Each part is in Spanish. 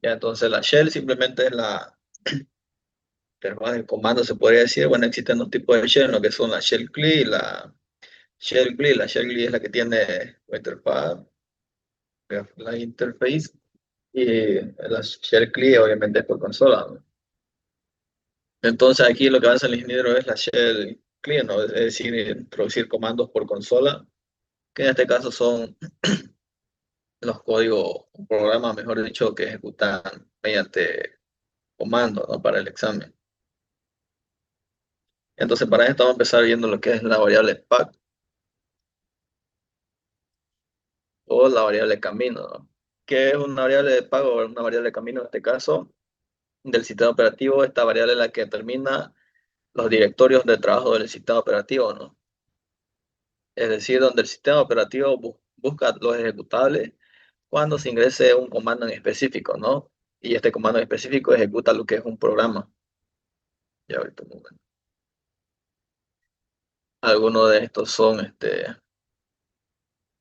Ya, entonces la shell simplemente es el comando, se podría decir. Bueno, existen dos tipos de shell, lo que son la shell CLI y la shell GLI. La shell GLI es la que tiene la interfaz, la interface, y la shell CLI obviamente es por consola, ¿no? Entonces aquí lo que hace el ingeniero es la shell CLI, ¿no? Es decir, introducir comandos por consola, que en este caso son los códigos, programas, mejor dicho, que ejecutan mediante comando, ¿no? Para el examen. Entonces, para esto vamos a empezar viendo lo que es la variable pack o la variable camino, ¿no? ¿Qué es una variable de pago o una variable de camino en este caso? Del sistema operativo, esta variable es la que determina los directorios de trabajo del sistema operativo, ¿no? Es decir, donde el sistema operativo busca los ejecutables cuando se ingrese un comando en específico, ¿no? Y este comando en específico ejecuta lo que es un programa. Ya ahorita un momento. Algunos de estos son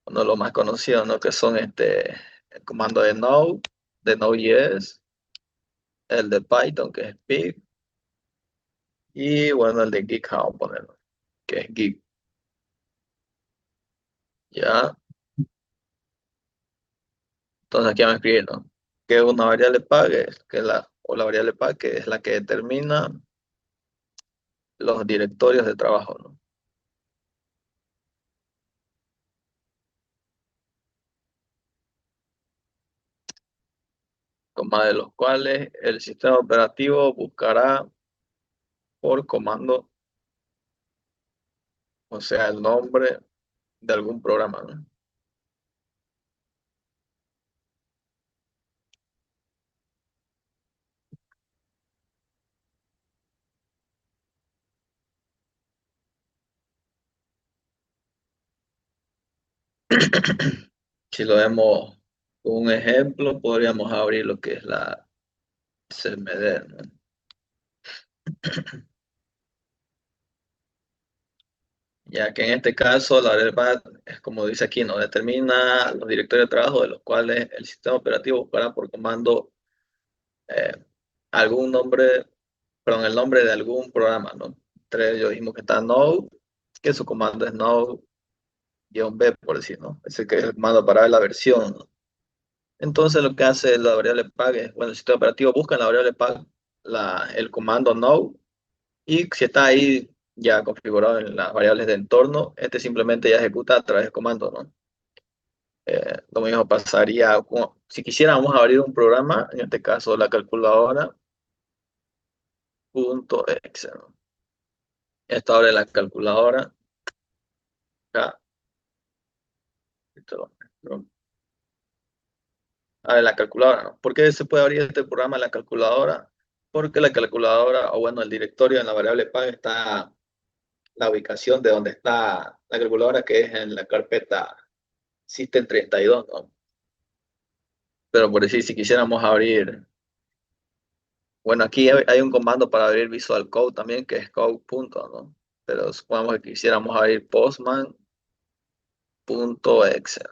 uno de los más conocidos, ¿no? Que son el comando de Node.js, el de Python, que es pip, y bueno, el de Git, vamos a ponerlo, que es Git. Ya, entonces aquí vamos a escribir, ¿no? Que es una variable pack, o la variable pack, que es la que determina los directorios de trabajo, ¿no? Coma de los cuales el sistema operativo buscará por comando, o sea, el nombre de algún programa, ¿no? Si lo vemos con un ejemplo, podríamos abrir lo que es la CMD, ¿no? Ya que en este caso la variable es como dice aquí, ¿no? Determina los directorios de trabajo de los cuales el sistema operativo buscará por comando eh, algún nombre, perdón, el nombre de algún programa, ¿no? Entre ellos dijimos que está Node, que su comando es Node-B, por decir, ¿no? Ese que es el comando para ver la versión, ¿no? Entonces lo que hace la variable pack es, bueno, el sistema operativo busca en la variable pack el comando Node, y si está ahí ya configurado en las variables de entorno, simplemente ya ejecuta a través del comando, ¿no? Lo mismo pasaría si quisiéramos abrir un programa, en este caso la calculadora punto .exe, ¿no? Esto abre la calculadora acá, esto abre la calculadora, ¿no? ¿Por qué se puede abrir este programa en la calculadora? Porque la calculadora, o bueno, el directorio en la variable path está la ubicación de donde está la calculadora, que es en la carpeta System32, ¿no? Pero por decir, si quisiéramos abrir, bueno, aquí hay un comando para abrir Visual Code también, que es code. ¿No? Pero supongamos que quisiéramos abrir Postman.exe.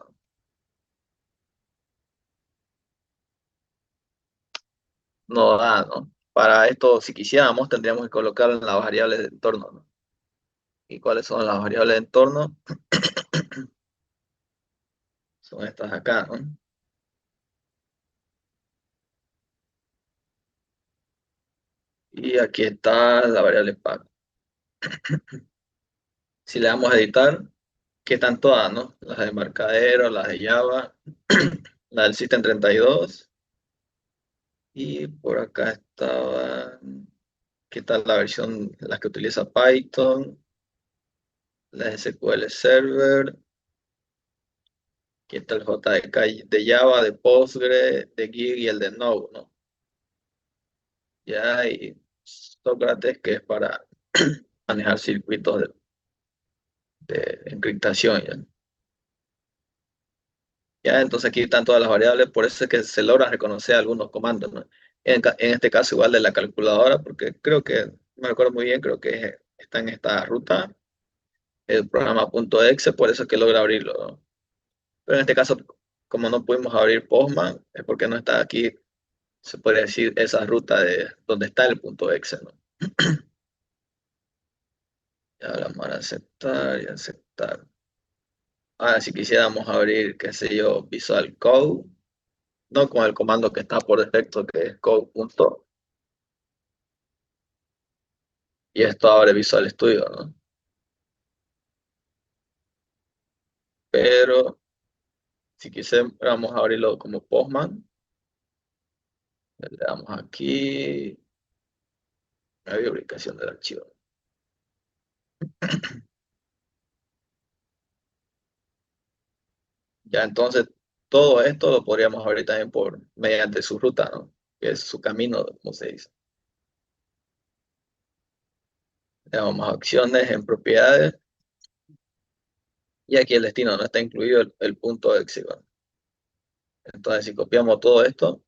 No da, ¿no? Para esto, si quisiéramos, tendríamos que colocarlo en las variables de entorno, ¿no? ¿Y cuáles son las variables de entorno? Son estas acá, ¿no? Y aquí está la variable path. Si le damos a editar, que están todas, ¿no? Las de Embarcadero, las de Java, la del System32. Y por acá estaba, ¿qué tal la versión, la que utiliza Python? La SQL Server. ¿Qué tal el JDK de Java, de Postgre, de Git y el de Node, ¿no? Ya, y Sócrates, que es para manejar circuitos de encriptación, ¿ya? Ya, entonces aquí están todas las variables, por eso es que se logra reconocer algunos comandos, ¿no? En este caso igual de la calculadora, porque creo que, no me acuerdo muy bien, creo que está en esta ruta, el programa .exe, por eso es que logra abrirlo, ¿no? Pero en este caso, como no pudimos abrir Postman, es porque no está aquí se podría decir esa ruta de donde está el punto exe, ¿no? Ya le vamos a dar a aceptar y aceptar. Ahora, si quisiéramos abrir, qué sé yo, Visual Code, no con el comando que está por defecto, que es code. Y esto abre Visual Studio, ¿no? Pero si quisiéramos abrirlo como Postman, le damos aquí, abrir ubicación del archivo. Ya entonces, todo esto lo podríamos abrir también mediante su ruta, ¿no? Que es su camino, como se dice. Le damos más opciones en propiedades. Y aquí el destino no está incluido el punto éxito. Entonces, si copiamos todo esto,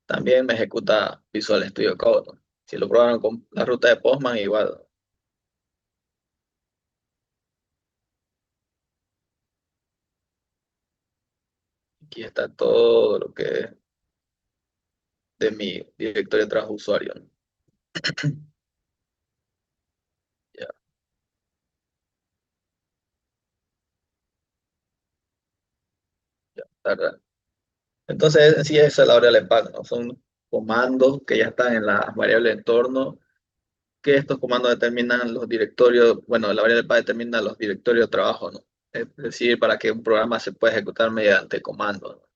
también me ejecuta Visual Studio Code, ¿no? Si lo probaron con la ruta de Postman, igual. Aquí está todo lo que es de mi directorio de trabajo usuario, ¿no? Ya, ya, tarda. Entonces, sí, esa es la variable path, ¿no? Son comandos que ya están en la variable entorno, que estos comandos determinan los directorios, bueno, la variable path determina los directorios de trabajo, ¿no? Es decir, para que un programa se pueda ejecutar mediante comandos, ¿no?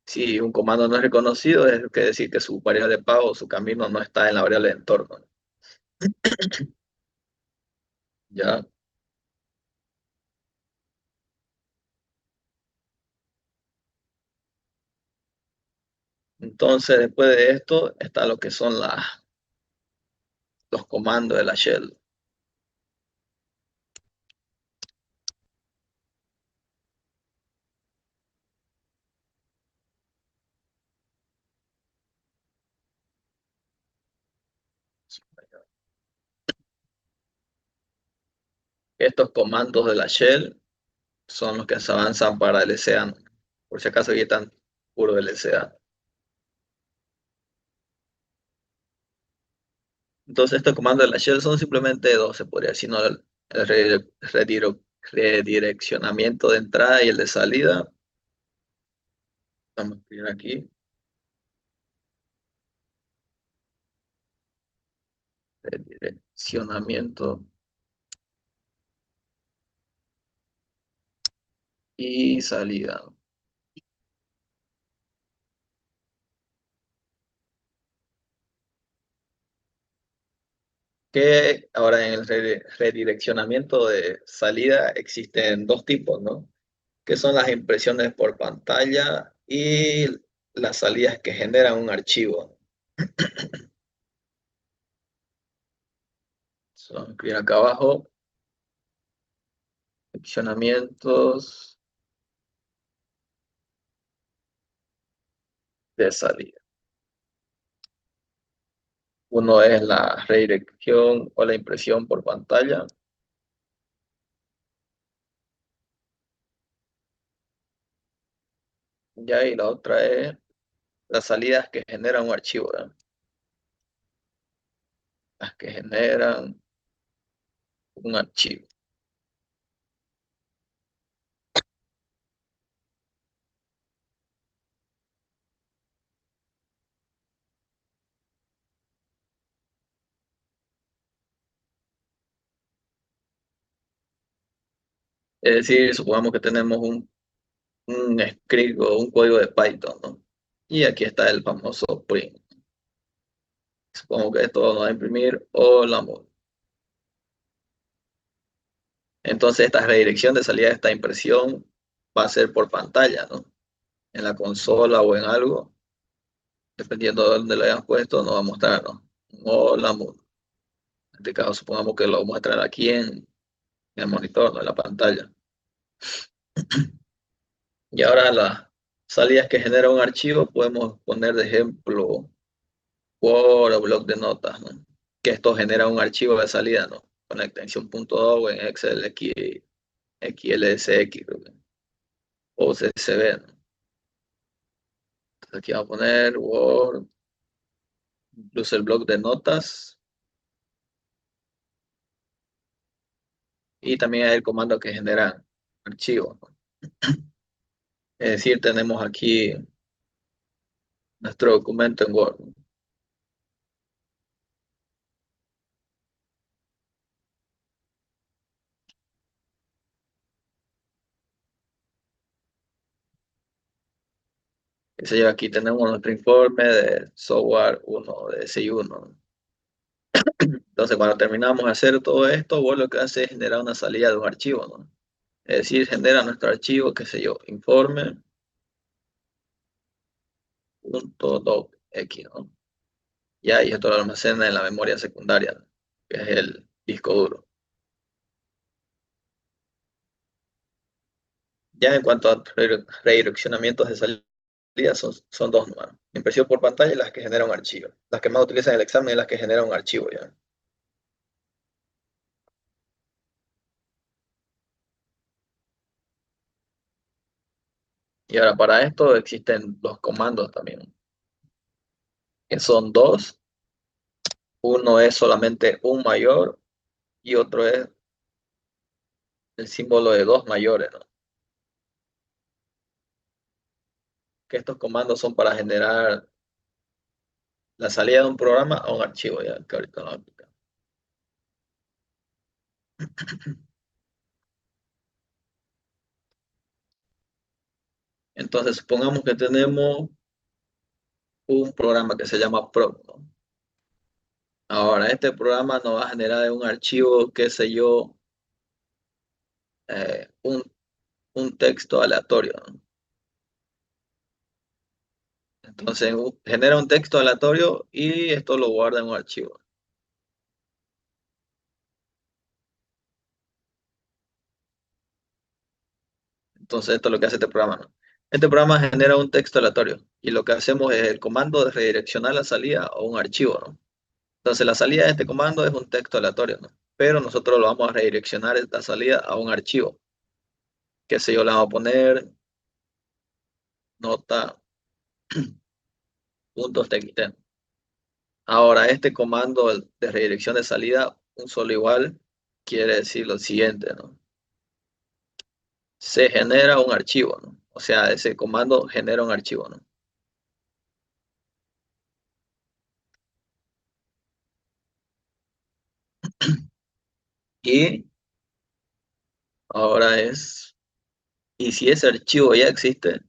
Si un comando no es reconocido, es que decir que su variable de pago o su camino no está en la variable de entorno, ¿no? ¿Ya? Entonces, después de esto, está lo que son los comandos de la shell. Estos comandos de la shell son los que se avanzan para el SEA. Por si acaso aquí están puro LSA. Entonces, estos comandos de la shell son simplemente dos, se podría decir, ¿no? El redireccionamiento de entrada y el de salida. Vamos a escribir aquí. Redireccionamiento y salida. Que ahora en el redireccionamiento de salida existen dos tipos, ¿no? Que son las impresiones por pantalla y las salidas que generan un archivo. Son, escribir acá abajo, direccionamientos de salida. Uno es la redirección o la impresión por pantalla, ya, y la otra es las salidas que generan un archivo, ¿verdad? Las que generan un archivo. Es decir, supongamos que tenemos un script o un código de Python, ¿no? Y aquí está el famoso print. Supongo que esto nos va a imprimir hola mundo. Entonces esta redirección de salida de esta impresión va a ser por pantalla, ¿no? En la consola o en algo, dependiendo de dónde lo hayamos puesto, nos va a mostrar, ¿no? Un hola mundo. En este caso, supongamos que lo muestran aquí en el monitor, ¿no? En la pantalla. Y ahora las salidas que genera un archivo podemos poner de ejemplo Word o bloc de notas, ¿no? Que esto genera un archivo de salida, ¿no? Con la extensión .doc en Excel XLSX, creo que. o CSV, ¿no? Entonces aquí vamos a poner Word, incluso el bloc de notas, y también hay el comando que genera archivos, ¿no? Es decir, tenemos aquí nuestro documento en Word, ¿no? Qué sé yo, aquí tenemos nuestro informe de software 1, de SI1, ¿no? Entonces, cuando terminamos de hacer todo esto, Word lo que hace es generar una salida de un archivo, ¿no? Es decir, genera nuestro archivo, qué sé yo, informe.docx, ¿no? Ya, y esto lo almacena en la memoria secundaria, ¿no? Que es el disco duro. Ya en cuanto a redireccionamientos de salida, son dos nomás. Impresión por pantalla y las que generan un archivo. Las que más utilizan en el examen y las que generan un archivo, ya. Y ahora para esto existen los comandos también, que son dos. Uno es solamente un mayor y otro es el símbolo de dos mayores, ¿no? Que estos comandos son para generar la salida de un programa a un archivo, ya que ahorita lo voy a explicar. Entonces, supongamos que tenemos un programa que se llama Proc, ¿no? Ahora, este programa nos va a generar un archivo, qué sé yo, eh, un, un texto aleatorio, ¿no? Entonces, genera un texto aleatorio y esto lo guarda en un archivo. Entonces, esto es lo que hace este programa, ¿no? Este programa genera un texto aleatorio y lo que hacemos es el comando de redireccionar la salida a un archivo, ¿no? Entonces, la salida de este comando es un texto aleatorio, ¿no? Pero nosotros lo vamos a redireccionar esta salida a un archivo. Qué sé yo, le vamos a poner nota.txt. Ahora, este comando de redirección de salida, un solo igual, quiere decir lo siguiente, ¿no? Se genera un archivo, ¿no? O sea, ese comando genera un archivo, ¿no? Y ahora y si ese archivo ya existe,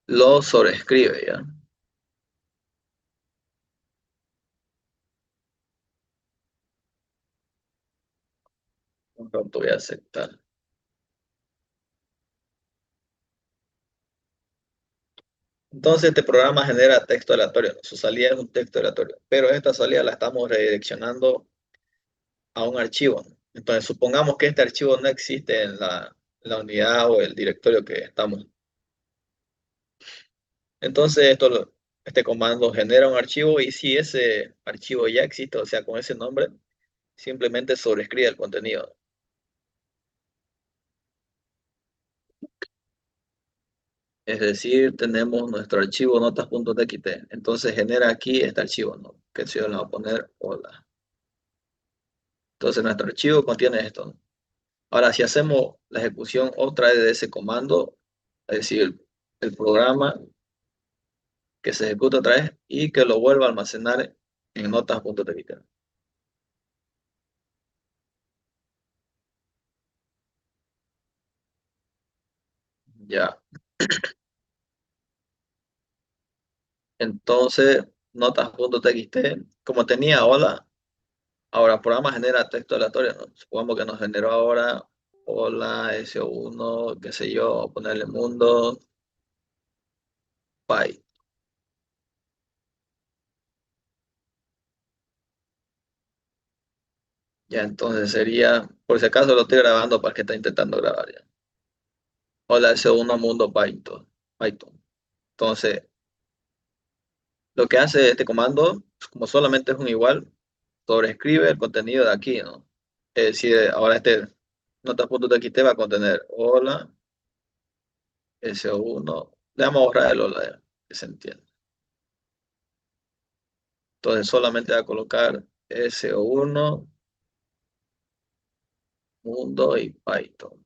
lo sobrescribe, ¿ya? Pronto voy a aceptar. Entonces, este programa genera texto aleatorio, ¿no? Su salida es un texto aleatorio, pero esta salida la estamos redireccionando a un archivo, ¿no? Entonces, supongamos que este archivo no existe en la unidad o el directorio que estamos. Entonces, este comando genera un archivo y si ese archivo ya existe, o sea, con ese nombre, simplemente sobrescribe el contenido. Es decir, tenemos nuestro archivo notas.txt. Entonces, genera aquí este archivo, ¿no? Que si yo le voy a poner hola. Entonces, nuestro archivo contiene esto, ¿no? Ahora, si hacemos la ejecución otra vez de ese comando, es decir, el programa que se ejecute otra vez y que lo vuelva a almacenar en notas.txt. Ya. Entonces, notas.txt, como tenía hola, ahora el programa genera texto aleatorio, ¿no? Supongamos que nos generó ahora hola SO1, qué sé yo, ponerle mundo, py. Ya, entonces sería, por si acaso lo estoy grabando para que está intentando grabar ya. Hola S1 mundo Python. Python. Entonces, lo que hace este comando como solamente es un igual, sobreescribe el contenido de aquí, ¿no? Es decir, ahora este nota.txt va a contener hola, SO1. Le vamos a borrar el hola, que se entiende. Entonces solamente va a colocar SO1, mundo y Python.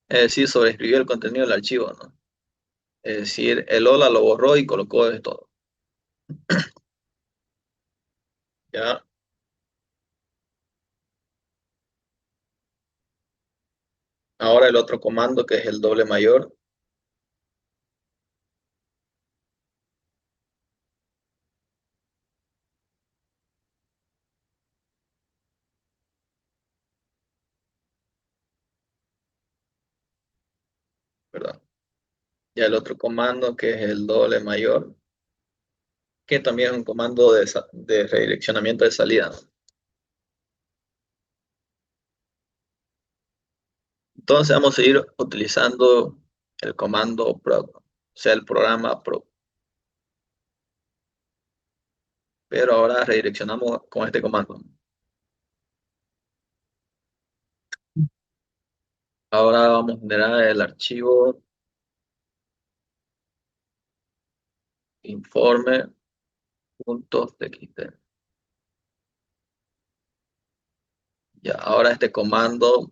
Es decir, sobreescribió el contenido del archivo, ¿no? Es decir, el hola lo borró y colocó de todo. ¿Ya? Ahora el otro comando que es el doble mayor, ¿verdad? Ya el otro comando que es el doble mayor, que también es un comando de redireccionamiento de salida, ¿no? Entonces vamos a ir utilizando el comando proc, o sea, el programa proc. Pero ahora redireccionamos con este comando. Ahora vamos a generar el archivo informe.txt. Ya, ahora este comando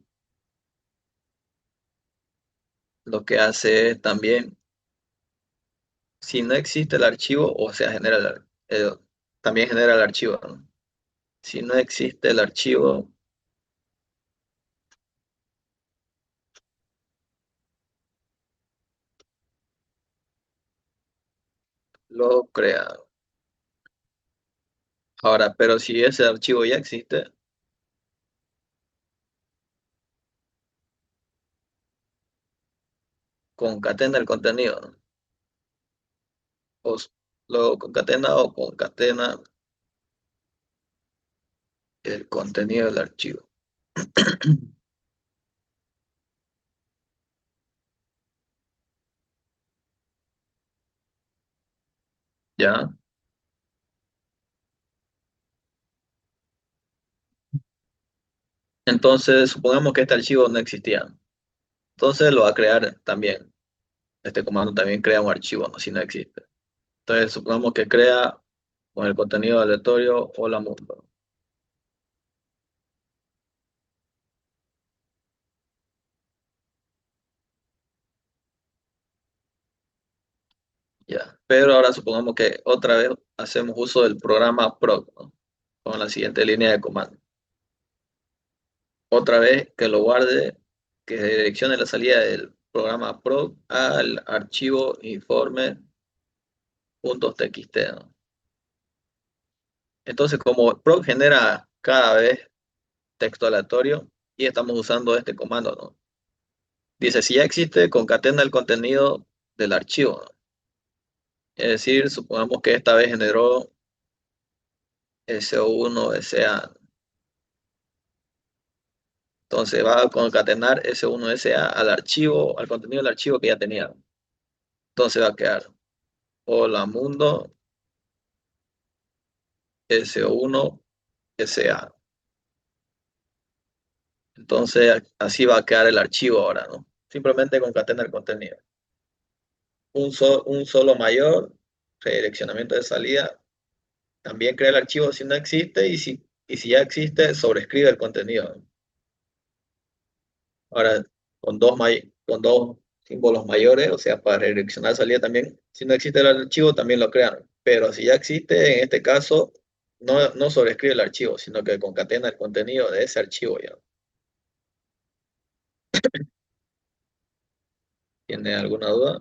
lo que hace es también, si no existe el archivo, o sea, también genera el archivo, ¿no? Si no existe el archivo, lo crea. Ahora, pero si ese archivo ya existe, concatena el contenido, ¿no? O lo concatena o concatena el contenido del archivo. ¿Ya? Entonces, supongamos que este archivo no existía. Entonces lo va a crear también. Este comando también crea un archivo, ¿no? Si no existe. Entonces, supongamos que crea con el contenido aleatorio hola mundo. Ya. Pero ahora supongamos que otra vez hacemos uso del programa proc, ¿no? Con la siguiente línea de comando. Otra vez que lo guarde, que direccione la salida del programa proc al archivo informe.txt, ¿no? Entonces, como proc genera cada vez texto aleatorio y estamos usando este comando, ¿no? Dice, si ya existe, concatena el contenido del archivo, ¿no? Es decir, supongamos que esta vez generó SO1, SA. Entonces va a concatenar S1, SA al archivo, al contenido del archivo que ya tenía. Entonces va a quedar hola mundo SO1, SA. Entonces así va a quedar el archivo ahora, ¿no? Simplemente concatena el contenido. Un solo mayor, redireccionamiento de salida. También crea el archivo si no existe y si ya existe, sobrescribe el contenido. Ahora, con dos símbolos mayores, o sea, para redireccionar salida también, si no existe el archivo, también lo crean. Pero si ya existe, en este caso, no sobrescribe el archivo, sino que concatena el contenido de ese archivo ya. ¿Tiene alguna duda?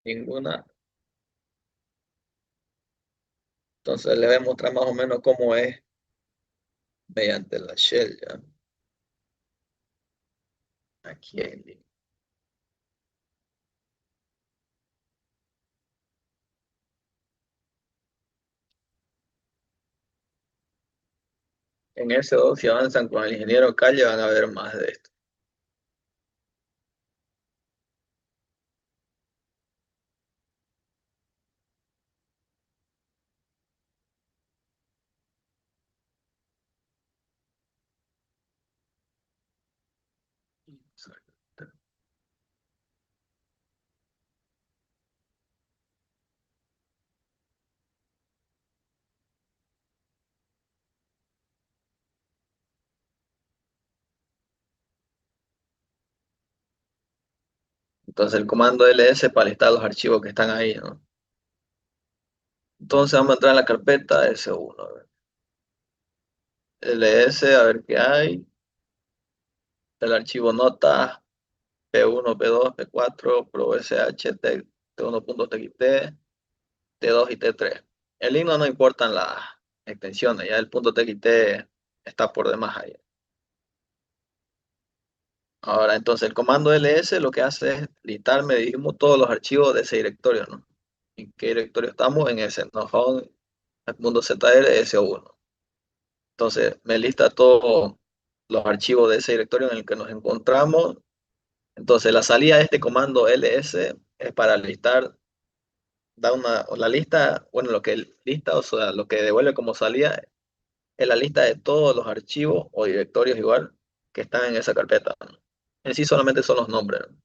Ninguna. Entonces le voy a mostrar más o menos cómo es mediante la shell ya. Aquí hay. En S2, si avanzan con el ingeniero Calle, van a ver más de esto. Entonces el comando ls para listar los archivos que están ahí, ¿no? Entonces vamos a entrar en la carpeta S1. A ver. ls, a ver qué hay. El archivo nota P1, P2, P4, ProSH, T1.txt, T2 y T3. El himno no importan las extensiones, ya el punto .txt está por demás ahí. Ahora, entonces el comando ls lo que hace es listar, me dijimos, todos los archivos de ese directorio, ¿no? ¿En qué directorio estamos? En ese, ¿no? Home, mundo ZR, S1. Entonces, me lista todos los archivos de ese directorio en el que nos encontramos. Entonces, la salida de este comando ls es para listar, da la lista, bueno, lo que lista, o sea, lo que devuelve como salida es la lista de todos los archivos o directorios igual que están en esa carpeta, ¿no? En sí solamente son los nombres, ¿no?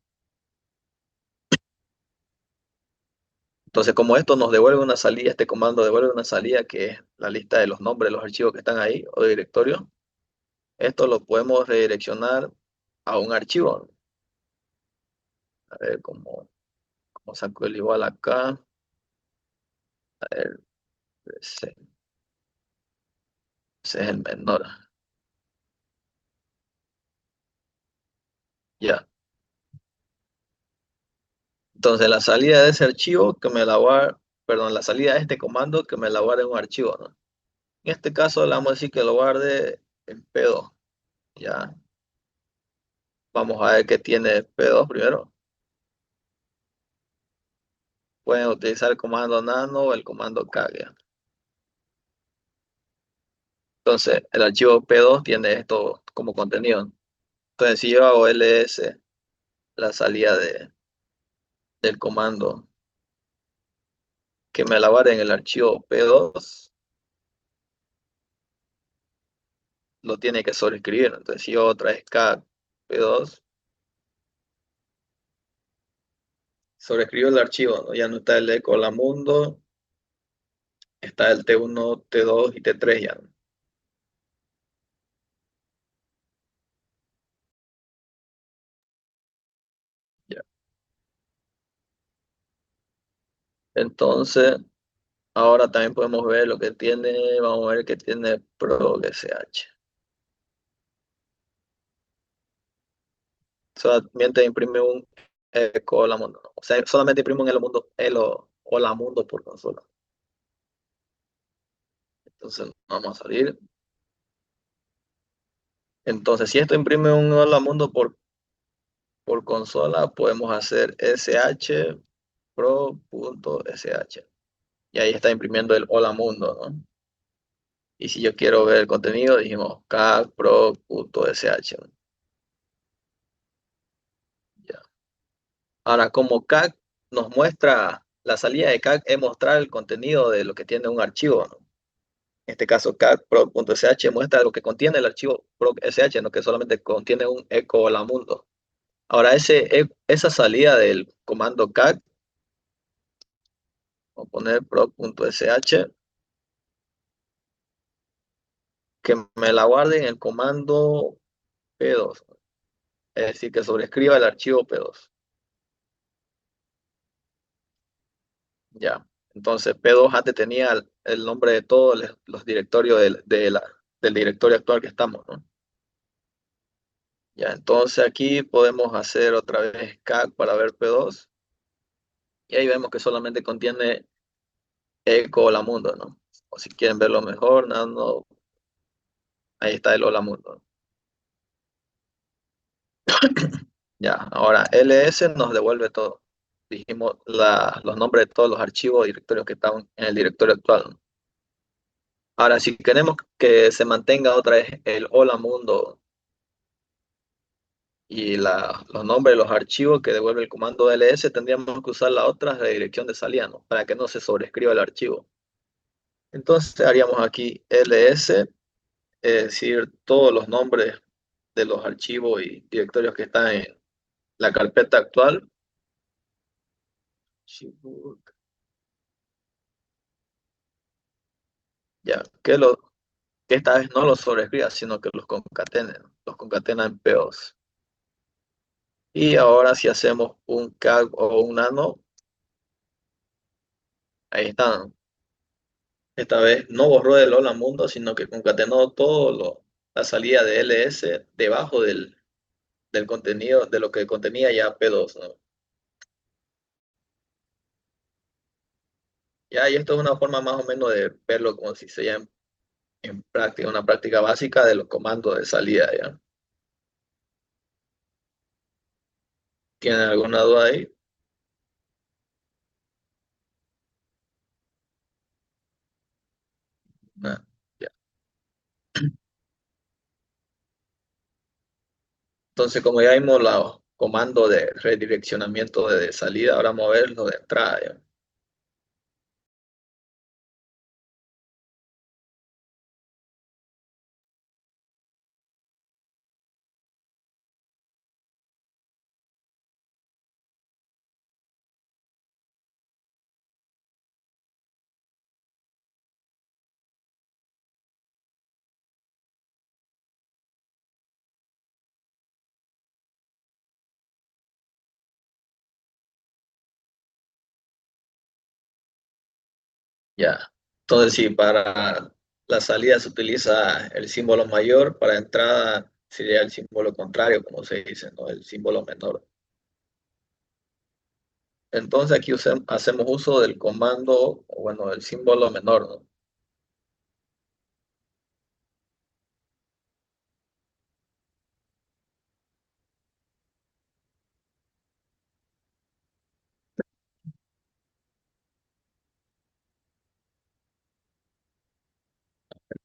Entonces, como esto nos devuelve una salida, este comando devuelve una salida que es la lista de los nombres de los archivos que están ahí o de directorio, esto lo podemos redireccionar a un archivo. A ver cómo saco el igual acá. A ver, ese es el menor. Ya. Entonces, la salida de ese archivo que me la va, perdón, la salida de este comando que me la guarde en un archivo, ¿no? En este caso, le vamos a decir que lo guarde en P2. Ya. Vamos a ver qué tiene P2 primero. Pueden utilizar el comando nano o el comando kg. Entonces, el archivo P2 tiene esto como contenido. Entonces, si yo hago ls, la salida del comando que me la guarde en el archivo P2, lo tiene que sobreescribir. Entonces, si yo otra vez cat P2, sobreescribo el archivo, ¿no? Ya no está el eco la mundo, está el T1, T2 y T3 ya, ¿no? Ya. Entonces, ahora también podemos ver lo que tiene, vamos a ver que tiene PROGSH. Solamente imprime un eco la mundo, ¿no? O sea, solamente imprime un hola mundo por consola. Entonces, vamos a salir. Entonces, si esto imprime un hola mundo por consola, podemos hacer sh pro.sh. Y ahí está imprimiendo el hola mundo, ¿no? Y si yo quiero ver el contenido, dijimos cagpro.sh, ¿no? Ya. Ahora, como CAG nos muestra, la salida de CAG es mostrar el contenido de lo que tiene un archivo, ¿no? En este caso, cagproc.sh muestra lo que contiene el archivo proc.sh, ¿no? Que solamente contiene un eco hola mundo. Ahora, esa salida del comando cag, voy a poner proc.sh, que me la guarde en el comando P2, es decir, que sobrescriba el archivo P2. Ya. Entonces, P2 antes tenía el nombre de todos los directorios del directorio actual que estamos, ¿no? Ya, entonces aquí podemos hacer otra vez cag para ver P2 y ahí vemos que solamente contiene eco hola mundo, ¿no? O si quieren verlo mejor, no, ahí está el hola mundo. Ya, ahora ls nos devuelve todo. Dijimos los nombres de todos los archivos, directorios que están en el directorio actual, ¿no? Ahora, si queremos que se mantenga otra vez el hola mundo y los nombres de los archivos que devuelve el comando ls, tendríamos que usar la otra redirección de salida, ¿no? Para que no se sobrescriba el archivo. Entonces haríamos aquí ls, es decir, todos los nombres de los archivos y directorios que están en la carpeta actual. Ya, que esta vez no los sobrescriba, sino que los concatene, ¿no? Los concatena en peos. Y ahora si hacemos un calc o un nano, ahí están. Esta vez no borró el hola mundo, sino que concatenó la salida de ls debajo del contenido, de lo que contenía ya P2, ¿no? Ya, y esto es una forma más o menos de verlo como si se llama en práctica, una práctica básica de los comandos de salida, ¿ya? ¿Tienen alguna duda ahí? Ah, ya. Entonces, como ya vimos los comandos de redireccionamiento de salida, ahora vamos a ver lo de entrada, ¿ya? Ya. Entonces, si para la salida se utiliza el símbolo mayor, para entrada sería el símbolo contrario, como se dice, ¿no? El símbolo menor. Entonces aquí hacemos uso del comando, o bueno, del símbolo menor, ¿no?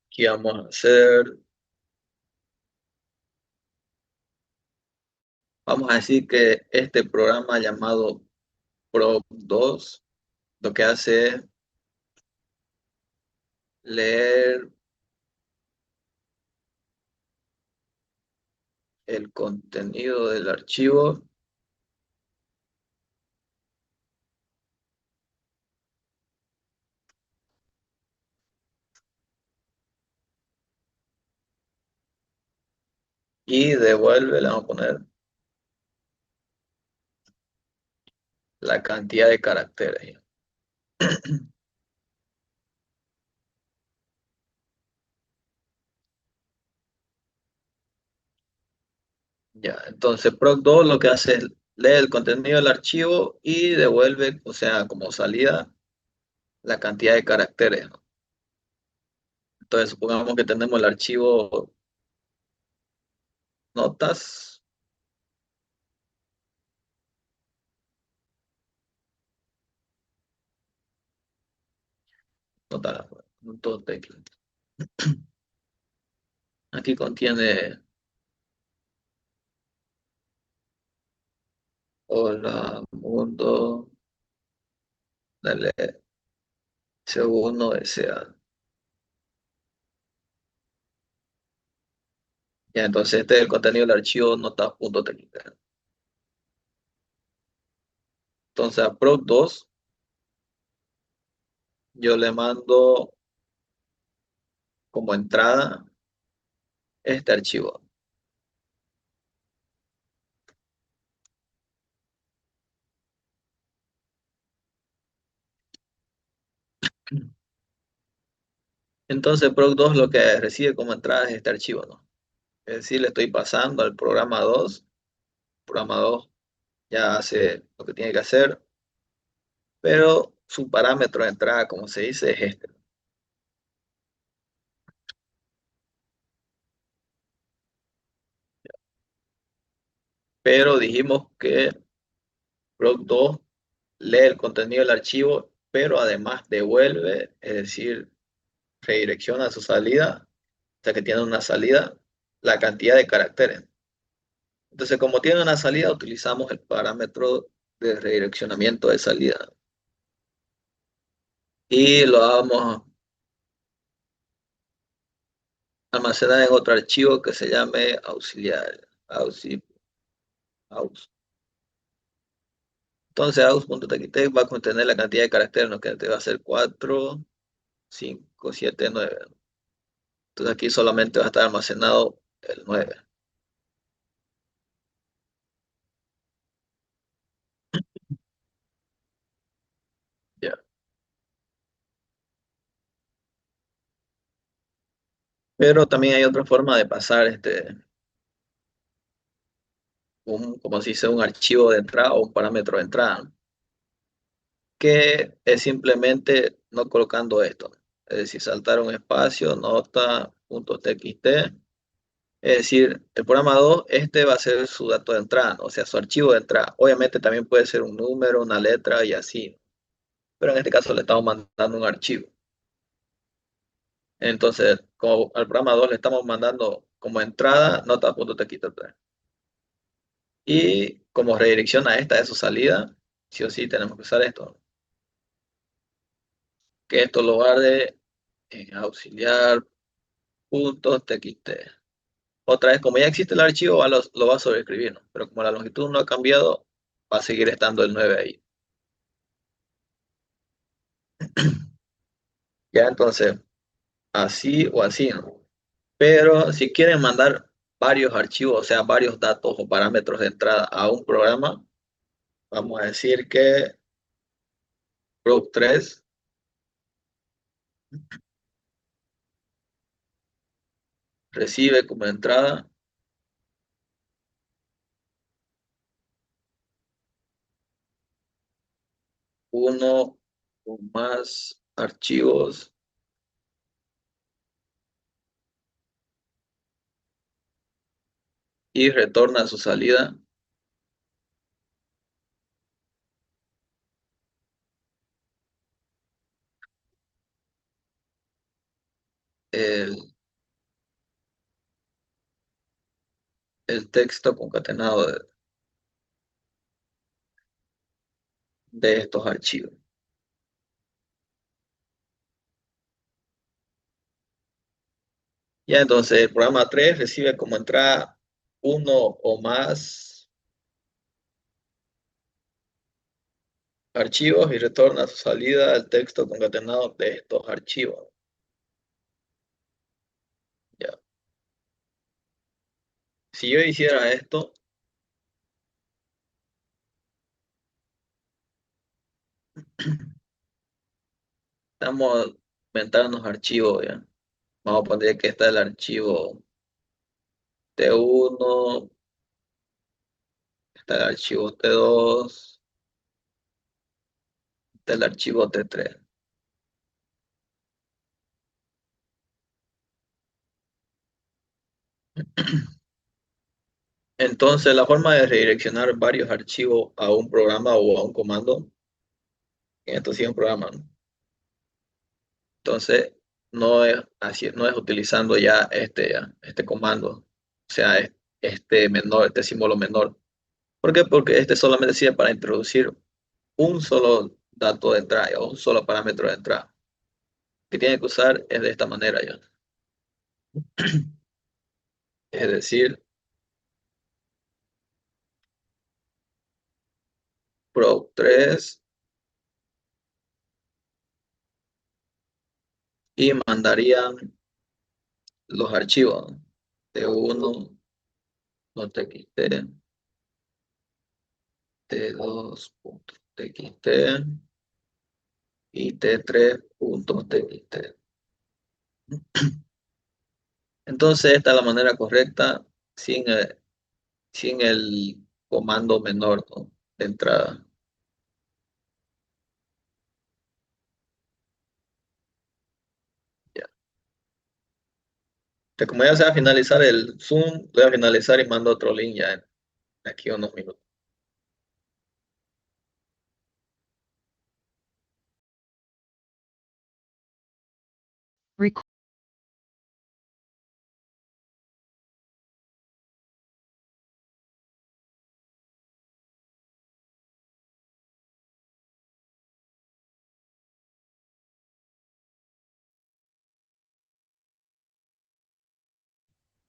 Aquí vamos a vamos a decir que este programa llamado Prop2 lo que hace es leer el contenido del archivo y devuelve, le vamos a poner la cantidad de caracteres. Ya, entonces proc2 lo que hace es lee el contenido del archivo y devuelve, o sea, como salida, la cantidad de caracteres, ¿no? Entonces supongamos que tenemos el archivo notas, notas, punto tecla. Aquí contiene hola mundo, dale C1 SA. Ya, entonces este es el contenido del archivo notas.txt. Entonces a proc2 yo le mando como entrada este archivo. Entonces proc2 lo que recibe como entrada es este archivo, ¿no? Es decir, le estoy pasando al programa 2. Programa 2 ya hace lo que tiene que hacer, pero su parámetro de entrada, como se dice, es este. Pero dijimos que proc2 lee el contenido del archivo, pero además devuelve, es decir, redirecciona a su salida, o sea que tiene una salida, la cantidad de caracteres. Entonces, como tiene una salida, utilizamos el parámetro de redireccionamiento de salida. Y lo vamos a almacenar en otro archivo que se llame auxiliar. Aus. Entonces, aus.txt va a contener la cantidad de caracteres, ¿no? Que te va a ser 4, 5, 7, 9. Entonces aquí solamente va a estar almacenado el 9. Ya. Pero también hay otra forma de pasar como se dice, un archivo de entrada o un parámetro de entrada, que es simplemente no colocando esto. Es decir, saltar un espacio, nota.txt. Es decir, el programa 2, este va a ser su dato de entrada, ¿no? O sea, su archivo de entrada. Obviamente también puede ser un número, una letra y así. Pero en este caso le estamos mandando un archivo. Entonces, como al programa 2 le estamos mandando como entrada nota.txt. Y como redirección a esta de su salida, sí o sí tenemos que usar esto. Que esto lo guarde en auxiliar.txt. Otra vez, como ya existe el archivo, lo va a sobreescribir, ¿no? Pero como la longitud no ha cambiado, va a seguir estando el 9 ahí. Ya entonces, así o así, ¿no? Pero si quieren mandar varios archivos, o sea, varios datos o parámetros de entrada a un programa, vamos a decir que proc3 recibe como entrada uno o más archivos y retorna a su salida el, el texto concatenado de estos archivos. Ya entonces el programa 3 recibe como entrada uno o más archivos y retorna a su salida el texto concatenado de estos archivos. Ya. Si yo hiciera esto, estamos inventando unos archivos, ¿ya? Vamos a poner que está el archivo T1, está el archivo T2, está el archivo T3. Entonces, la forma de redireccionar varios archivos a un programa o a un comando, en esto sí es un programa, ¿no? Entonces, no es así, no es utilizando ya este comando, o sea, este menor, este símbolo menor. ¿Por qué? Porque este solamente sirve para introducir un solo dato de entrada o un solo parámetro de entrada. Que tiene que usar es de esta manera ya. Es decir, proc3 y mandarían los archivos T1, no txt, T2.txt y T3.txt. Entonces, esta es la manera correcta sin el comando menor, ¿no? De entrada. Ya. Como ya se va a finalizar el Zoom, voy a finalizar y mando otro link ya en aquí unos minutos.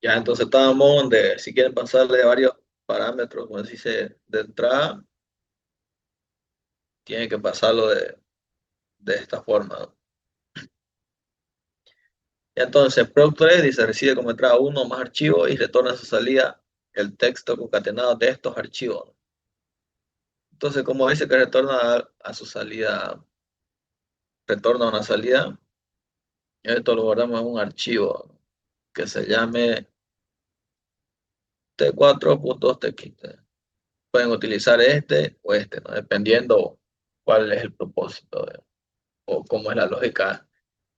Ya entonces estábamos donde si quieren pasarle varios parámetros, como se dice, de entrada, tienen que pasarlo de esta forma, ¿no? Y entonces, Proc3 dice, recibe como entrada uno o más archivos y retorna a su salida el texto concatenado de estos archivos, ¿no? Entonces, como dice que retorna a su salida, retorna a una salida, esto lo guardamos en un archivo que se llame t4.txt. Pueden utilizar este o este, ¿no? Dependiendo cuál es el propósito o cómo es la lógica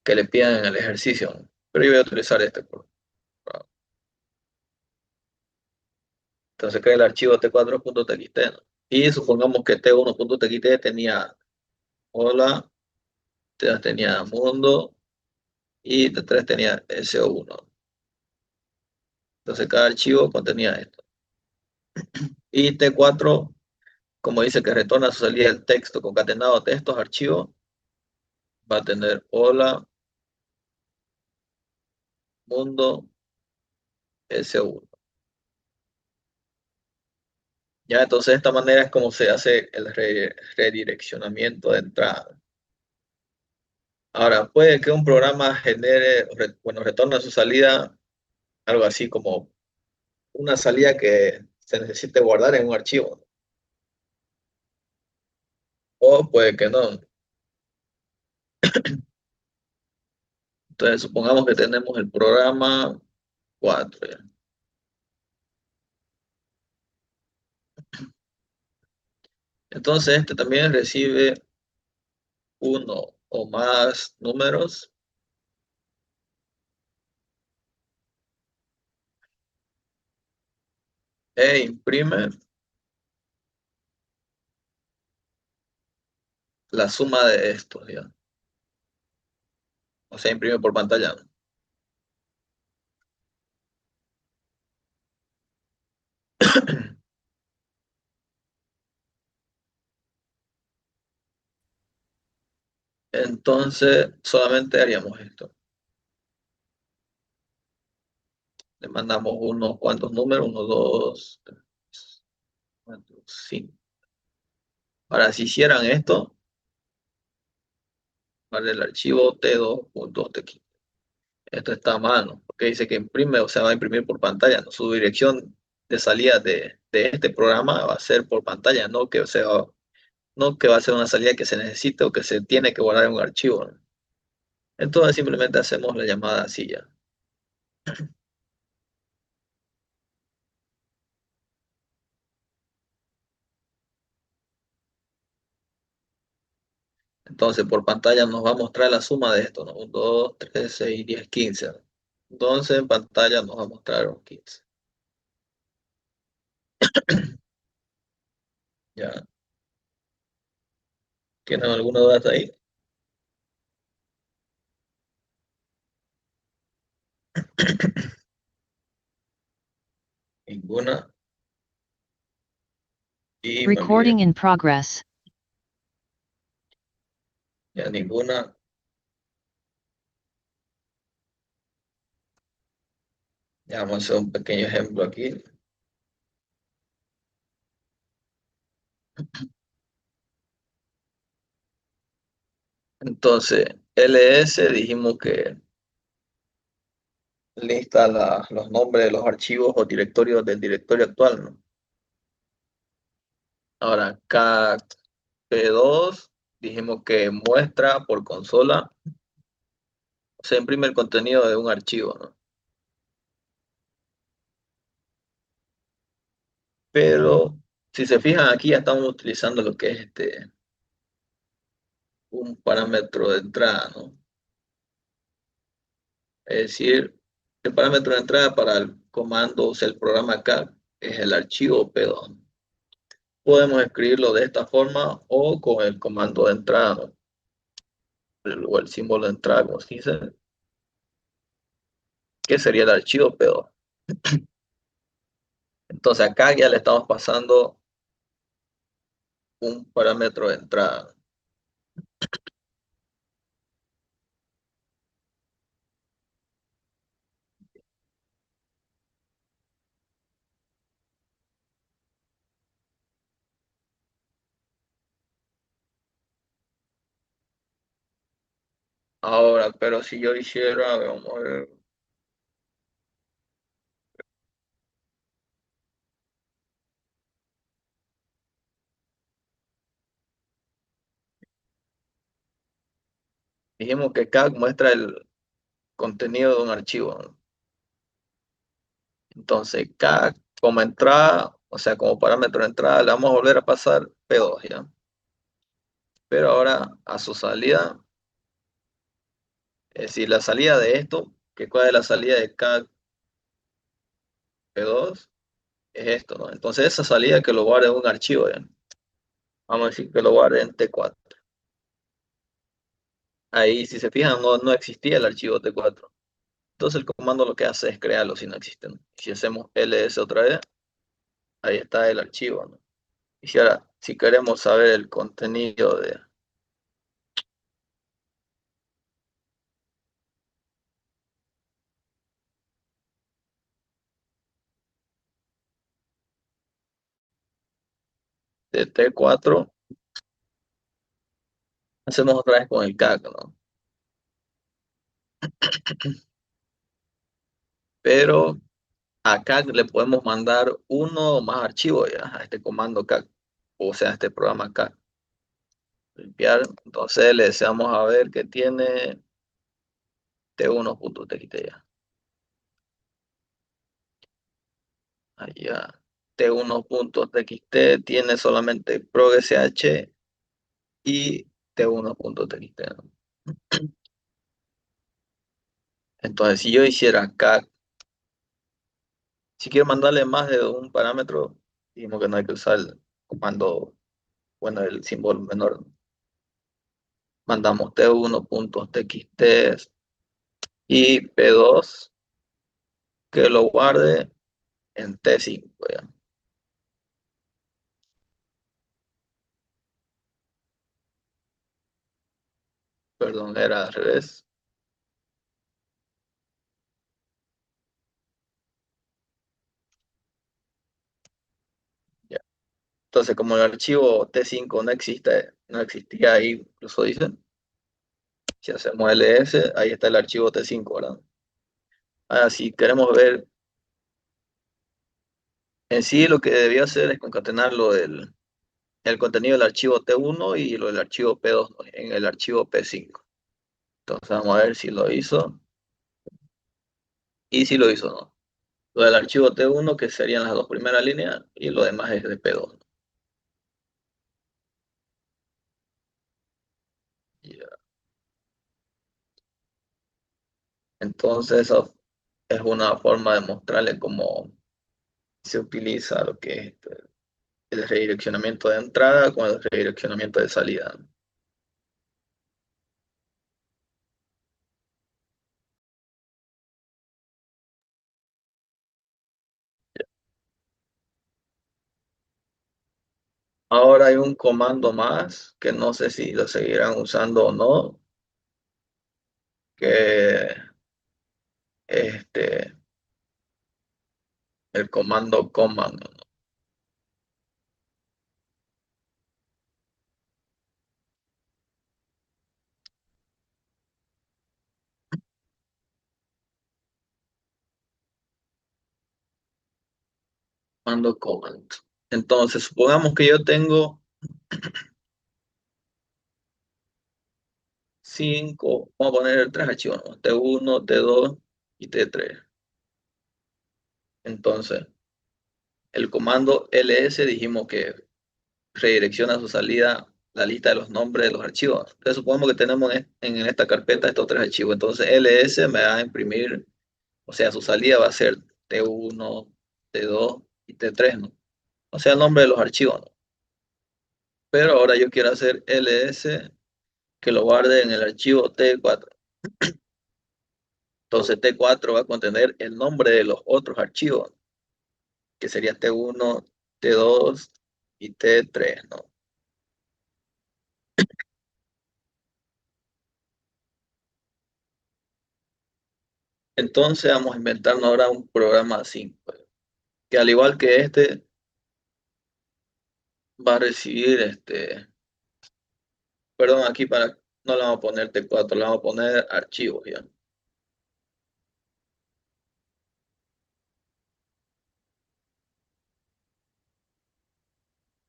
que le pidan en el ejercicio, ¿no? Pero yo voy a utilizar este. Entonces crea el archivo t4.txt, ¿no? Y supongamos que t1.txt tenía hola, t2 tenía mundo y t3 tenía so1. Entonces cada archivo contenía esto. Y t4, como dice que retorna a su salida el texto concatenado de estos archivos, va a tener hola, mundo, so1. Ya, entonces de esta manera es como se hace el redireccionamiento de entrada. Ahora, puede que un programa genere, bueno, retorne a su salida algo así como una salida que se necesite guardar en un archivo, o puede que no. Entonces, supongamos que tenemos el programa 4, ¿ya? Entonces, este también recibe uno o más números e imprime la suma de estos, ¿ya? O sea, imprime por pantalla, ¿no? Entonces, solamente haríamos esto. Le mandamos unos cuantos números, uno, dos, tres, cuatro, cinco. Ahora, si hicieran esto, para el archivo t2.txt. Esto está a mano, porque dice que imprime, o sea, va a imprimir por pantalla, ¿no? Su dirección de salida de este programa va a ser por pantalla, no que, o sea, no que va a ser una salida que se necesite o que se tiene que guardar en un archivo, ¿no? Entonces simplemente hacemos la llamada así ya. Entonces por pantalla nos va a mostrar la suma de esto, ¿no? 1, 2, 3, 6, 10, 15, ¿no? Entonces en pantalla nos va a mostrar un 15. Ya, ¿tienen alguna duda hasta ahí? Ninguna. Y me olvidé. Recording in progress. Ya ninguna. Ya vamos a hacer un pequeño ejemplo aquí. Entonces, ls dijimos que lista los nombres de los archivos o directorios del directorio actual, ¿no? Ahora, cat p2 dijimos que muestra por consola, se imprime el contenido de un archivo, ¿no? Pero si se fijan aquí ya estamos utilizando lo que es un parámetro de entrada, ¿no? Es decir, el parámetro de entrada para el comando, o sea, el programa acá es el archivo p2. Podemos escribirlo de esta forma o con el comando de entrada, ¿no? O el símbolo de entrada, como se dice, que sería el archivo p2. Entonces acá ya le estamos pasando un parámetro de entrada. Ahora, pero si yo hiciera, vamos a ver, dijimos que CAG muestra el contenido de un archivo, ¿no? Entonces, CAG como entrada, o sea, como parámetro de entrada, le vamos a volver a pasar P2, ¿ya? Pero ahora a su salida, es decir, la salida de esto, que cuál es la salida de CAG P2, es esto, ¿no? Entonces, esa salida que lo guarde en un archivo, ¿ya? Vamos a decir que lo guarde en T4. Ahí, si se fijan, no existía el archivo T4. Entonces, el comando lo que hace es crearlo si no existen. Si hacemos ls otra vez, ahí está el archivo, ¿no? Y si ahora, si queremos saber el contenido de T4, hacemos otra vez con el CAC, ¿no? Pero a CAC le podemos mandar uno o más archivos ya, a este comando CAC, o sea, a este programa CAC. Limpiar, entonces le deseamos a ver que tiene T1.txt ya. Allá. T1.txt tiene solamente progrsh y T1.txt, ¿no? Entonces, si yo hiciera CAC, si quiero mandarle más de un parámetro, dijimos que no hay que usar el comando, bueno, el símbolo menor. Mandamos T1.txt y P2 que lo guarde en T5, ya. Perdón, era al revés. Ya. Entonces, como el archivo T5 no existe, no existía ahí, incluso dice, si hacemos ls, ahí está el archivo T5, ¿verdad? Ahora, si queremos ver en sí, lo que debía hacer es concatenar el contenido del archivo T1 y lo del archivo P2 en el archivo P5. Entonces, vamos a ver si lo hizo y si lo hizo o no. Lo del archivo T1, que serían las dos primeras líneas, y lo demás es de P2. Ya. Entonces, eso es una forma de mostrarle cómo se utiliza lo que es el redireccionamiento de entrada con el redireccionamiento de salida. Ahora hay un comando más que no sé si lo seguirán usando o no, que este, el comando command, ¿no? Comando command. Entonces, supongamos que yo tengo 5, vamos a poner 3 archivos, ¿no? T1, T2 y T3. Entonces, el comando ls dijimos que redirecciona a su salida la lista de los nombres de los archivos. Entonces, supongamos que tenemos en esta carpeta estos 3 archivos. Entonces, ls me va a imprimir, o sea, su salida va a ser T1, T2 y T3, ¿no? O sea, el nombre de los archivos, ¿no? Pero ahora yo quiero hacer ls que lo guarde en el archivo T4. Entonces, T4 va a contener el nombre de los otros archivos, que sería T1, T2 y T3, ¿no? Entonces vamos a inventarnos ahora un programa así, pues, que al igual que este, va a recibir perdón, aquí para No le vamos a poner T4, le vamos a poner archivos ya.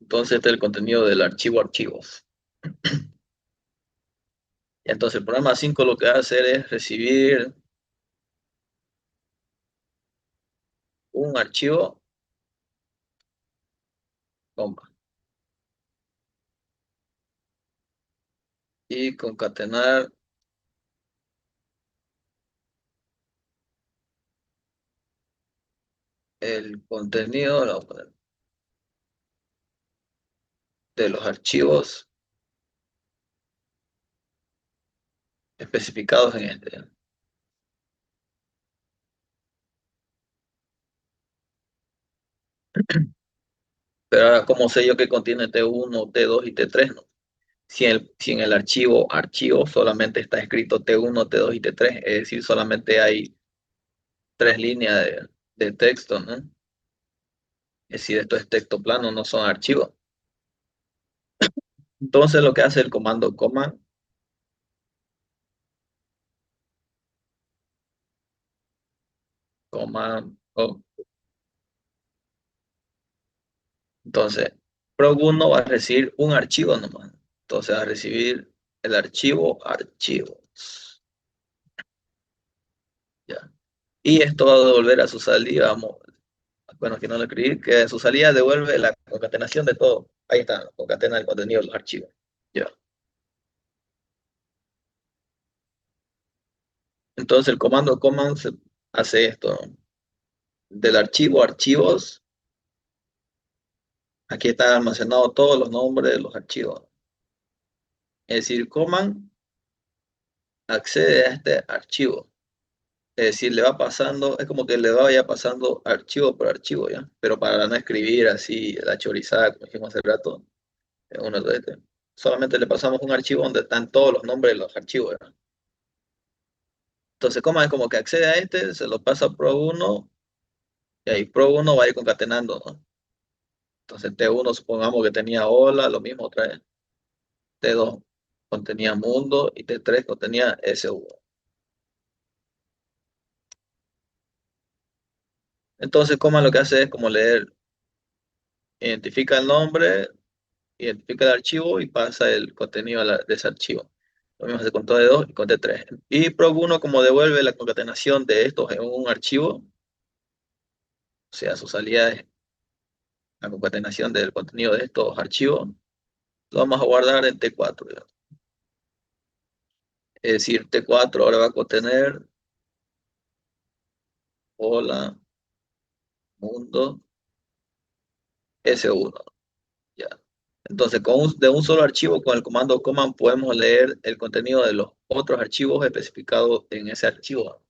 Entonces este es el contenido del archivo archivos. Y entonces el programa 5 lo que va a hacer es recibir un archivo, coma, y concatenar el contenido, le vamos a poner, de los archivos especificados en este. Pero ahora, ¿cómo sé yo que contiene T1, T2 y T3? ¿No? Si en el archivo solamente está escrito T1, T2 y T3, es decir, solamente hay tres líneas de texto, ¿no? Es decir, esto es texto plano, no son archivos. Entonces lo que hace el comando command, command, entonces, proc1 va a recibir un archivo nomás. Entonces va a recibir el archivo archivos. ¿Ya? Y esto va a devolver a su salida, vamos, bueno, aquí no lo escribí, que a su salida devuelve la concatenación de todo. Ahí está, concatena el contenido de los archivos. ¿Ya? Entonces el comando command hace esto, ¿no? Del archivo archivos, aquí están almacenados todos los nombres de los archivos. Es decir, command accede a este archivo. Es decir, le va pasando, es como que le vaya pasando archivo por archivo, ¿ya? Pero para no escribir así la chorizada, como dijimos hace rato, uno de este, solamente le pasamos un archivo donde están todos los nombres de los archivos, ¿ya? Entonces, como es como que accede a este, se lo pasa a Pro1, y ahí Pro1 va a ir concatenando, ¿no? Entonces, T1 supongamos que tenía hola, lo mismo otra vez. T2 contenía mundo y T3 contenía SU. Entonces, coma lo que hace es como leer, identifica el nombre, identifica el archivo y pasa el contenido de ese archivo. Lo mismo hace con T2 y con T3. Y Proc1 como devuelve la concatenación de estos en un archivo, o sea, su salida es la concatenación del contenido de estos archivos, lo vamos a guardar en T4. ¿Ya? Es decir, T4 ahora va a contener hola, mundo, S1. ¿Ya? Entonces, de un solo archivo, con el comando command, podemos leer el contenido de los otros archivos especificados en ese archivo.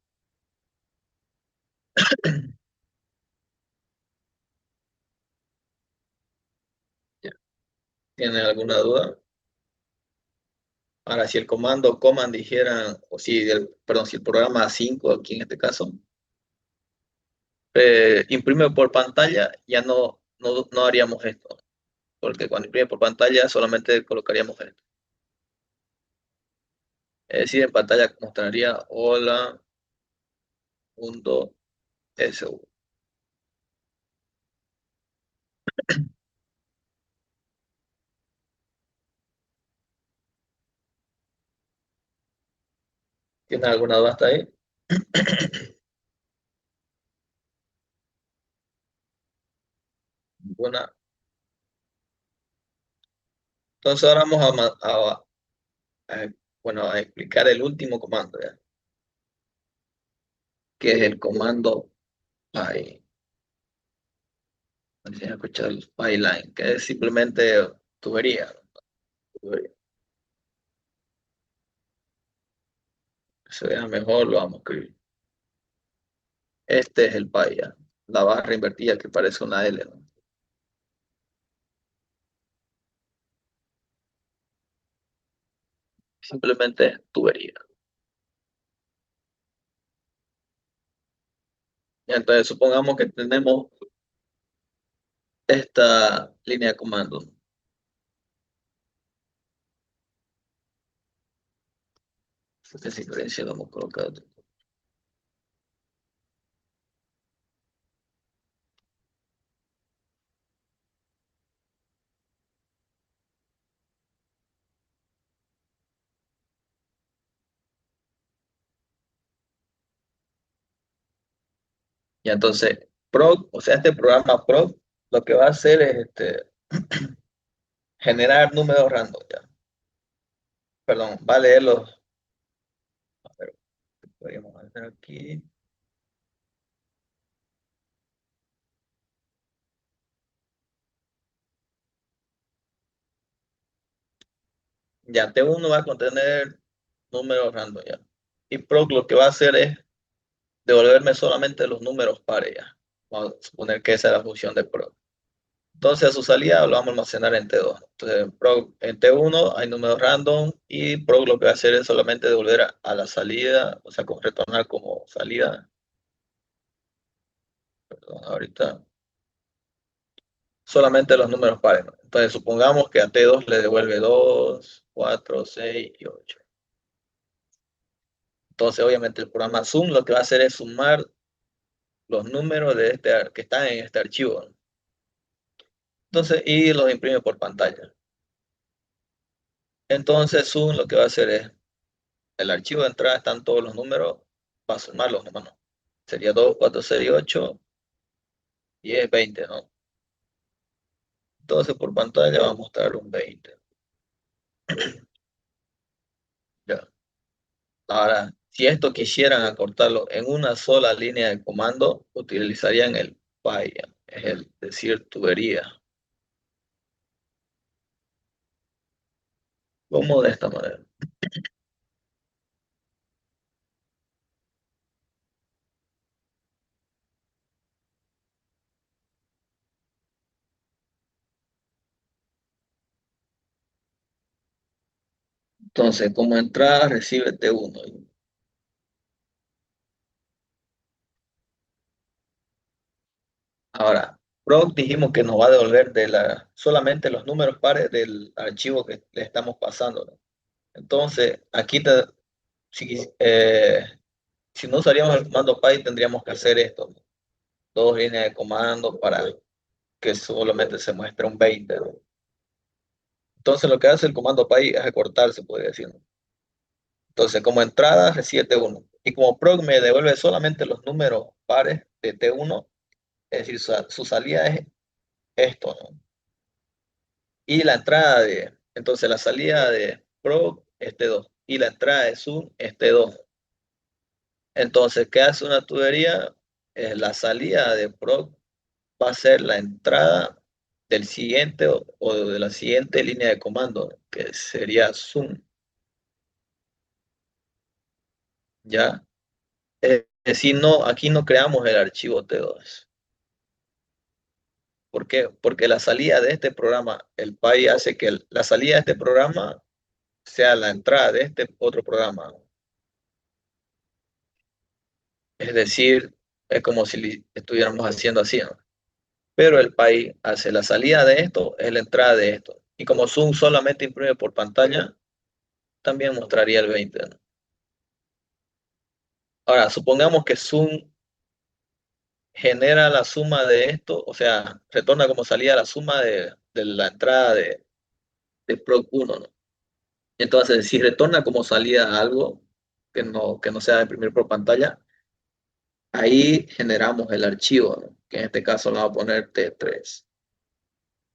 ¿Ya? ¿Tienen alguna duda? Ahora, si el comando command dijera, o si perdón, si el programa 5 aquí en este caso, imprime por pantalla, ya no haríamos esto, porque cuando imprime por pantalla solamente colocaríamos esto. Es decir, en pantalla mostraría hola, mundo, SU. ¿Tienen alguna duda hasta ahí? Ninguna. Entonces ahora vamos bueno, a explicar el último comando, ¿ya? Que es el comando py. Si han escuchado el pyline, que es simplemente tubería. Tubería. Que se vea mejor, lo vamos a escribir. Este es el py, ¿ya? La barra invertida que parece una L, ¿no? Simplemente tubería. Y entonces supongamos que tenemos esta línea de comando. Esta secuencia lo hemos colocado. Y entonces, PROC, o sea, este programa PROC, lo que va a hacer es generar números random, ya. Perdón, va a leer los, a ver, podríamos hacer aquí. Ya, T1 va a contener números random, ya. Y PROC lo que va a hacer es devolverme solamente los números pares, ya. Vamos a suponer que esa es la función de PROC. Entonces, a su salida lo vamos a almacenar en T2. Entonces, en T1 hay números random y PROC lo que va a hacer es solamente devolver a la salida, o sea, retornar como salida. Perdón, ahorita solamente los números pares, ¿no? Entonces, supongamos que a T2 le devuelve 2, 4, 6 y 8. Entonces, obviamente, el programa Sum lo que va a hacer es sumar los números de que están en este archivo, ¿no? Entonces, y los imprime por pantalla. Entonces, Sum lo que va a hacer es, el archivo de entrada están todos los números, va a sumarlos, ¿no? Sería 2, 4, 6, 8 y es 20, ¿no? Entonces, por pantalla va a mostrar un 20. Ya. Ahora, si esto quisieran acortarlo en una sola línea de comando, utilizarían el PY, es el decir tubería. ¿Cómo de esta manera? Entonces, como entrada recibe T1. Ahora, proc dijimos que nos va a devolver solamente los números pares del archivo que le estamos pasando, ¿no? Entonces, aquí si no usaríamos el comando py, tendríamos que hacer esto, ¿no? Dos líneas de comando para que solamente se muestre un 20, ¿no? Entonces, lo que hace el comando py es acortar, se podría decir, ¿no? Entonces, como entrada recibe T1. Y como proc me devuelve solamente los números pares de T1, es decir, su salida es esto, ¿no? Y la entrada entonces la salida de proc es T2 y la entrada de zoom es T2. Entonces, ¿qué hace una tubería? La salida de proc va a ser la entrada del siguiente o de la siguiente línea de comando, que sería zoom, ¿ya? Es decir, no, aquí no creamos el archivo T2. ¿Por qué? Porque la salida de este programa, el PY hace que la salida de este programa sea la entrada de este otro programa. Es decir, es como si estuviéramos haciendo así, ¿no? Pero el PY hace la salida de esto, es la entrada de esto. Y como Zoom solamente imprime por pantalla, también mostraría el 20, ¿no? Ahora, supongamos que Zoom genera la suma de esto, o sea, retorna como salida la suma de la entrada de Proc 1, ¿no? Entonces, si retorna como salida algo que no sea imprimir por pantalla, ahí generamos el archivo, ¿no? Que en este caso le vamos a poner T3.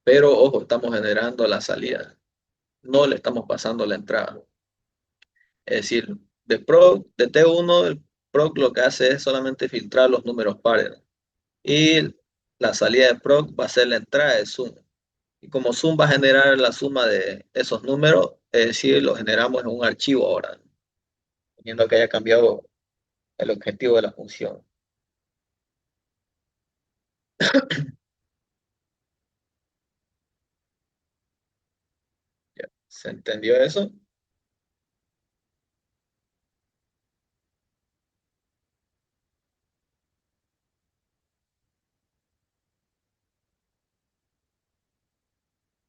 Pero ojo, estamos generando la salida, no le estamos pasando la entrada. Es decir, de T1, el proc lo que hace es solamente filtrar los números pares, ¿no? Y la salida de proc va a ser la entrada de zoom. Y como zoom va a generar la suma de esos números, es decir, lo generamos en un archivo ahora, viendo que haya cambiado el objetivo de la función. ¿Ya? ¿Se entendió eso?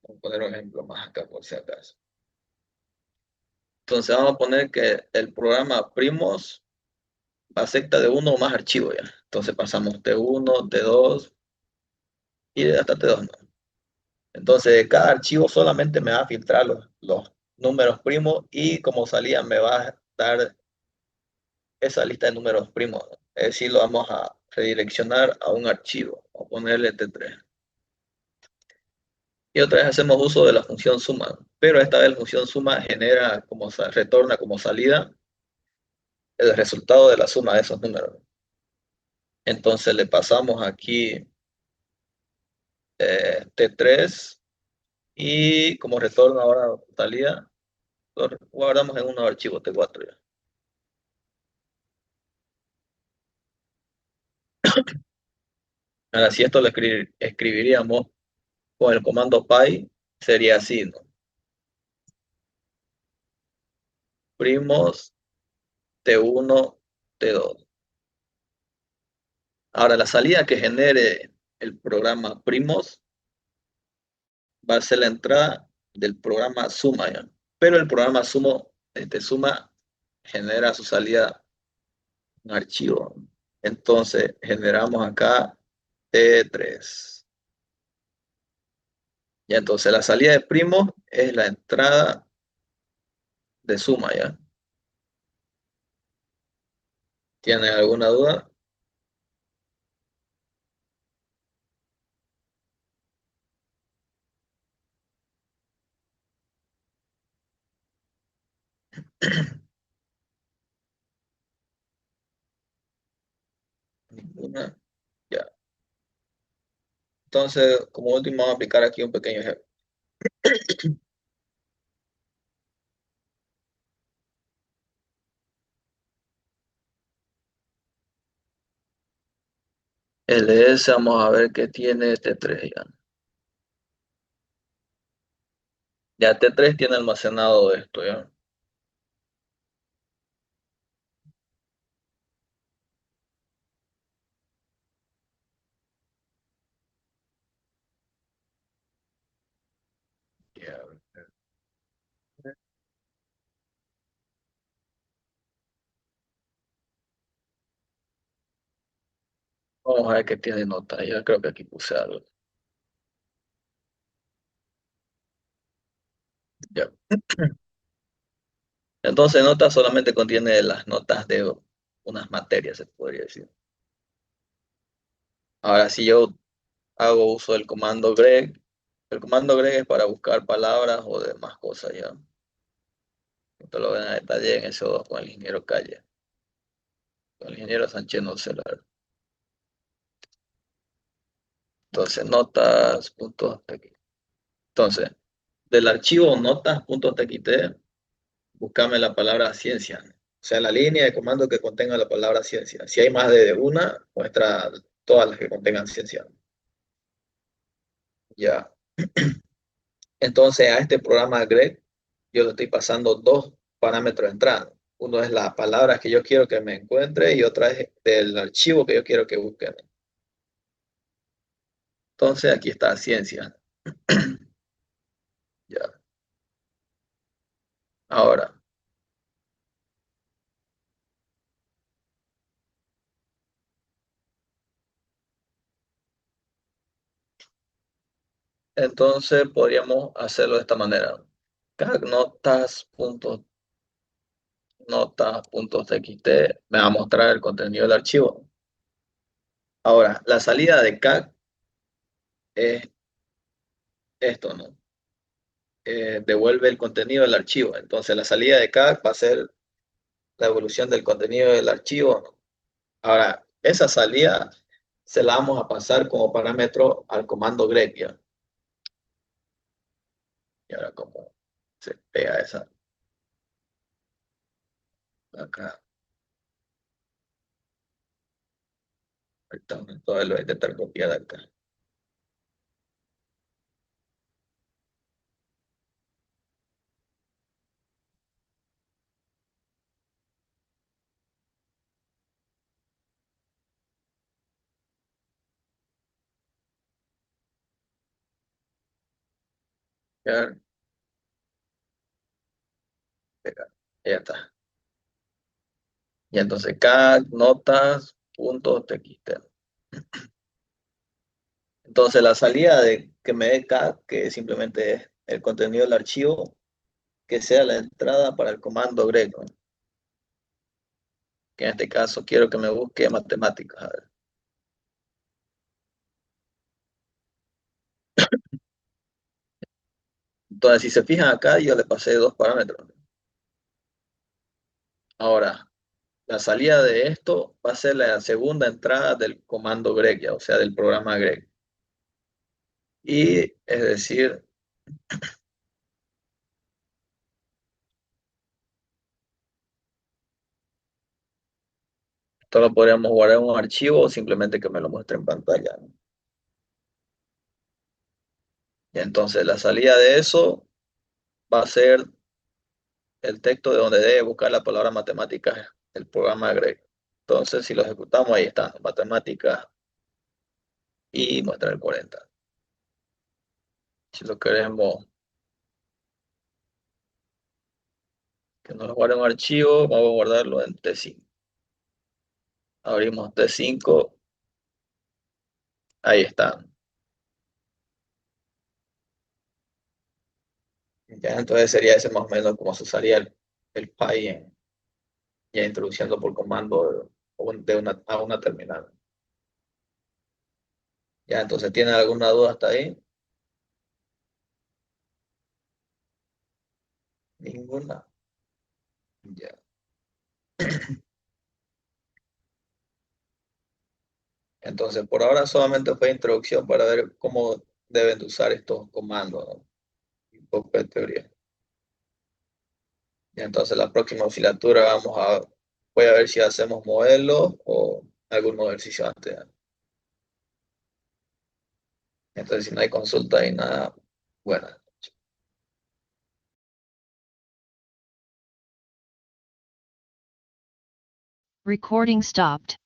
Voy a poner un ejemplo más acá por si acaso. Entonces vamos a poner que el programa primos acepta de uno o más archivos ya. Entonces pasamos T1, T2 y hasta T2, ¿no? Entonces de cada archivo solamente me va a filtrar los números primos y como salida me va a dar esa lista de números primos, ¿no? Es decir, lo vamos a redireccionar a un archivo o ponerle T3. Y otra vez hacemos uso de la función suma, pero esta vez la función suma genera como retorna como salida el resultado de la suma de esos números. Entonces le pasamos aquí T3 y como retorno ahora salida, lo guardamos en un archivo T4 ya. Ahora, si esto lo escribiríamos con el comando py, sería así, ¿no? Primos T1, T2. Ahora, la salida que genere el programa primos va a ser la entrada del programa suma, ¿ya? Pero el programa suma genera su salida un archivo. Entonces, generamos acá T3. Y entonces la salida de primos es la entrada de suma, ¿ya? ¿Tienen alguna duda? Ninguna. Ya. Entonces, como último, vamos a aplicar aquí un pequeño ejemplo. LS, vamos a ver qué tiene T3 ya. Ya T3 tiene almacenado esto, ¿ya? Ya. Vamos a ver qué tiene nota. Ya creo que aquí puse algo. Ya. Entonces, nota solamente contiene las notas de unas materias, se podría decir. Ahora, si yo hago uso del comando grep, el comando grep es para buscar palabras o demás cosas, ya. Esto lo ven a detalle en eso con el ingeniero Calle. Con el ingeniero Sánchez no sé la verdad. Entonces, notas.txt. Entonces, del archivo notas.txt, búscame la palabra ciencia, ¿no? O sea, la línea de comando que contenga la palabra ciencia. Si hay más de una, muestra todas las que contengan ciencia. Ya. Entonces, a este programa grep, yo le estoy pasando dos parámetros de entrada. Uno es la palabra que yo quiero que me encuentre y otra es del archivo que yo quiero que busque. Entonces, aquí está ciencia. Ya. Ahora, entonces podríamos hacerlo de esta manera. Cada notas.txt me va a mostrar el contenido del archivo. Ahora, la salida de CAG es esto, ¿no? Devuelve el contenido del archivo. Entonces, la salida de CAG va a ser la evolución del contenido del archivo, ¿no? Ahora, esa salida se la vamos a pasar como parámetro al comando grep, ¿ya? Y ahora, como se pega esa acá, ahorita todo lo voy a intentar copiar acá. Ya, Ya está. Y entonces CAC, notas, puntos, txt. Entonces la salida de que me dé CAC, que simplemente es el contenido del archivo, que sea la entrada para el comando grep, ¿no? Que en este caso quiero que me busque matemáticas. A ver. Entonces, si se fijan acá, yo le pasé dos parámetros. Ahora, la salida de esto va a ser la segunda entrada del comando grep, ya, o sea, del programa grep. Y es decir, esto lo podríamos guardar en un archivo o simplemente que me lo muestre en pantalla, ¿no? Y entonces la salida de eso va a ser el texto de donde debe buscar la palabra matemáticas el programa grep. Entonces, si lo ejecutamos, ahí está, matemáticas y muestra el 40. Si lo queremos que nos lo guarde en un archivo, vamos a guardarlo en T5. Abrimos T5, ahí está. Ya, entonces sería ese más o menos como se usaría el PY ya introduciendo por comando a una terminal. Ya, entonces, ¿tiene alguna duda hasta ahí? Ninguna. Ya. Entonces, por ahora solamente fue introducción para ver cómo deben de usar estos comandos, ¿no? Un poco de teoría. Y entonces, la próxima asignatura voy a ver si hacemos modelos o algún ejercicio antes, ¿no? Entonces, si no hay consulta y nada, bueno. Recording stopped.